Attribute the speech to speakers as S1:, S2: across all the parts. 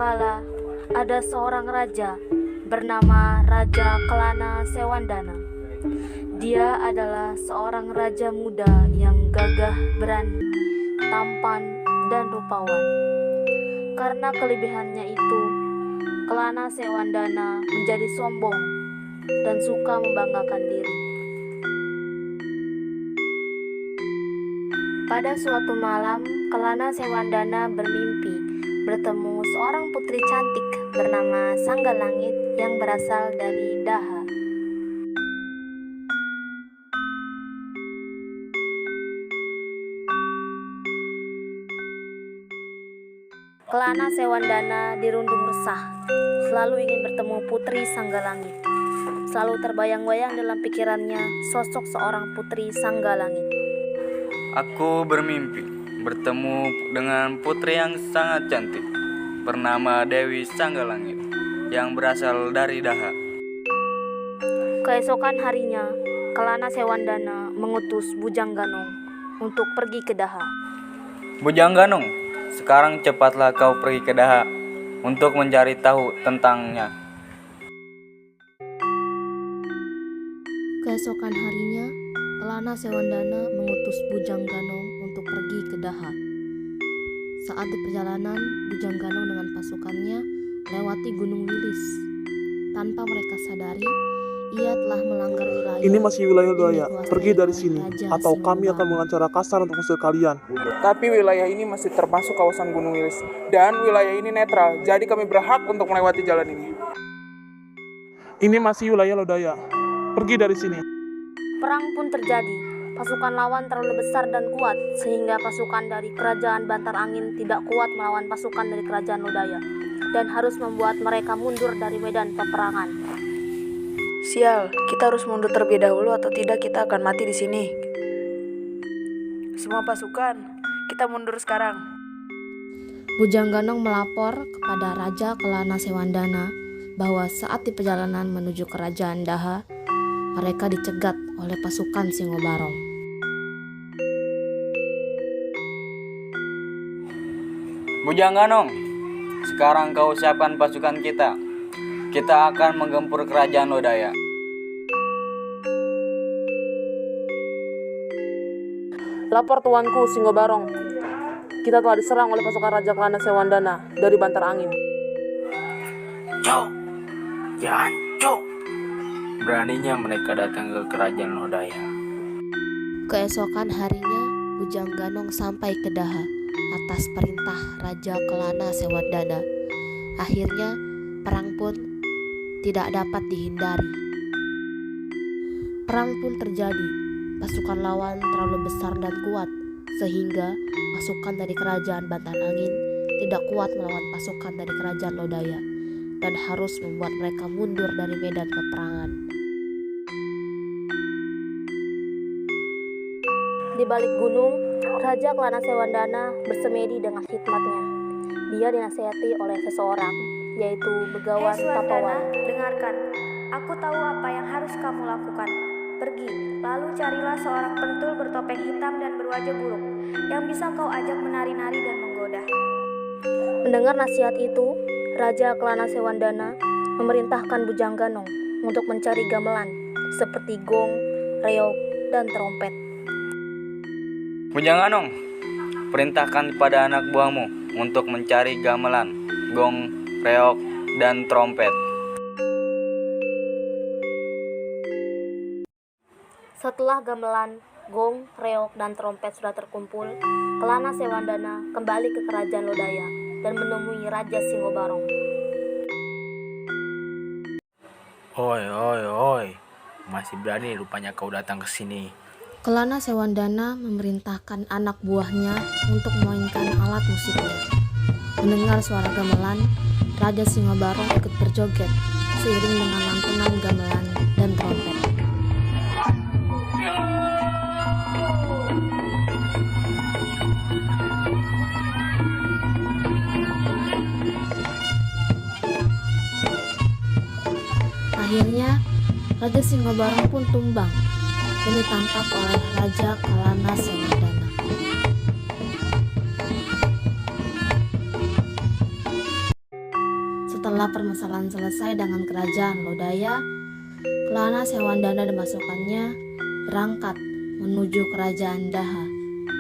S1: kala ada seorang raja bernama Raja Kelana Sewandana. Dia adalah seorang raja muda yang gagah berani, tampan, dan rupawan. Karena kelebihannya itu, Kelana Sewandana menjadi sombong dan suka membanggakan diri. Pada suatu malam, Kelana Sewandana bermimpi bertemu seorang putri cantik bernama Sanggalangit yang berasal dari Daha. Kelana Sewandana dirundung resah, selalu ingin bertemu putri Sanggalangit. Selalu terbayang-bayang dalam pikirannya sosok seorang putri Sanggalangit.
S2: Aku bermimpi bertemu dengan putri yang sangat cantik bernama Dewi Sanggalangit yang berasal dari Daha.
S1: Keesokan harinya, Kelana Sewandana mengutus Bujang Ganong untuk pergi ke Daha.
S2: Bujang Ganong, sekarang cepatlah kau pergi ke Daha untuk mencari tahu tentangnya.
S1: Keesokan harinya, Kelana Sewandana mengutus Bujang Ganong untuk pergi ke Daha. Saat di perjalanan, Bujang Ganong dengan pasukannya melewati Gunung Wilis. Tanpa mereka sadari, ia telah melanggar wilayah.
S3: Ini masih wilayah Daya.
S1: dikuasai
S3: Pergi dari
S1: oleh
S3: sini,
S1: Raja
S3: atau kami
S1: Singobaro.
S3: akan mengancam kasar untuk musuh kalian.
S4: Tapi wilayah ini masih termasuk kawasan Gunung Wilis. Dan wilayah ini netral, jadi kami berhak untuk melewati jalan ini.
S3: Ini masih wilayah Lodaya. Pergi dari sini.
S1: Perang pun terjadi. Pasukan lawan terlalu besar dan kuat, sehingga pasukan dari kerajaan Bantar Angin tidak kuat melawan pasukan dari kerajaan Lodaya, dan harus membuat mereka mundur dari medan peperangan.
S5: Sial, kita harus mundur terlebih dahulu atau tidak kita akan mati di sini. Semua pasukan, kita mundur sekarang.
S1: Bujang Ganong melapor kepada Raja Kelana Sewandana bahwa saat di perjalanan menuju kerajaan Daha, mereka dicegat oleh pasukan Singobarong.
S2: Bujang Ganong, sekarang kau siapkan pasukan kita. Kita akan menggempur kerajaan Lodaya.
S6: Lapor tuanku Singobarong, kita telah diserang oleh pasukan Raja Kelana Sewandana dari Bantar Angin.
S7: Cok, jangan cok. Beraninya mereka datang ke kerajaan Lodaya.
S1: Keesokan harinya, Bujang Ganong sampai ke Daha atas perintah Raja Kelana Sewandana. Akhirnya, perang pun tidak dapat dihindari. Perang pun terjadi. Pasukan lawan terlalu besar dan kuat, sehingga pasukan dari kerajaan Bantar Angin tidak kuat melawan pasukan dari kerajaan Lodaya, dan harus membuat mereka mundur dari medan peperangan. Di balik gunung, Raja Kelana Sewandana bersemedi dengan hikmatnya. Dia dinasihati oleh seseorang, yaitu Begawan Tapawan.
S8: Dengarkan, aku tahu apa yang harus kamu lakukan. Pergi, lalu carilah seorang pentul bertopeng hitam dan berwajah buruk, yang bisa kau ajak menari-nari dan menggoda.
S1: Mendengar nasihat itu, Raja Kelana Sewandana memerintahkan Bujang Ganong untuk mencari gamelan seperti gong, reog, dan trompet.
S2: Bujang Ganong, perintahkan kepada anak buahmu untuk mencari gamelan, gong, reog, dan trompet.
S1: Setelah gamelan, gong, reog, dan trompet sudah terkumpul, Kelana Sewandana kembali ke kerajaan Lodaya dan menemui Raja Singobarong.
S7: Oi, masih berani rupanya kau datang ke sini.
S1: Kelana Sewandana memerintahkan anak buahnya untuk memainkan alat musiknya. Mendengar suara gamelan, Raja Singobarong ikut berjoget seiring dengan lantunan gamelan dan trompet. Akhirnya, Raja Singobarong pun tumbang dan ditangkap oleh Raja Kelana Sewandana. Setelah permasalahan selesai dengan kerajaan Lodaya, Kelana Sewandana dan pasukannya berangkat menuju kerajaan Daha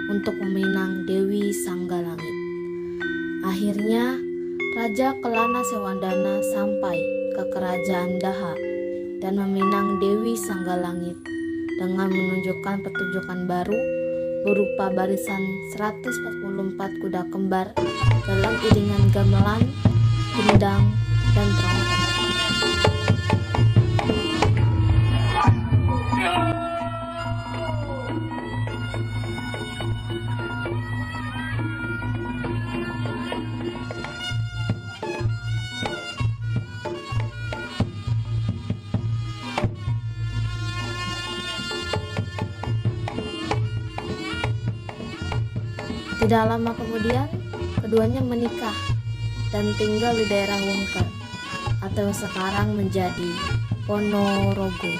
S1: untuk meminang Dewi Sanggalangit. Akhirnya, Raja Kelana Sewandana sampai ke kerajaan Daha dan meminang Dewi Sanggalangit dengan menunjukkan pertunjukan baru berupa barisan 144 kuda kembar dalam iringan gamelan, gendang, dan trompet. Tidak lama kemudian, keduanya menikah dan tinggal di daerah Wongker atau sekarang menjadi Ponorogo.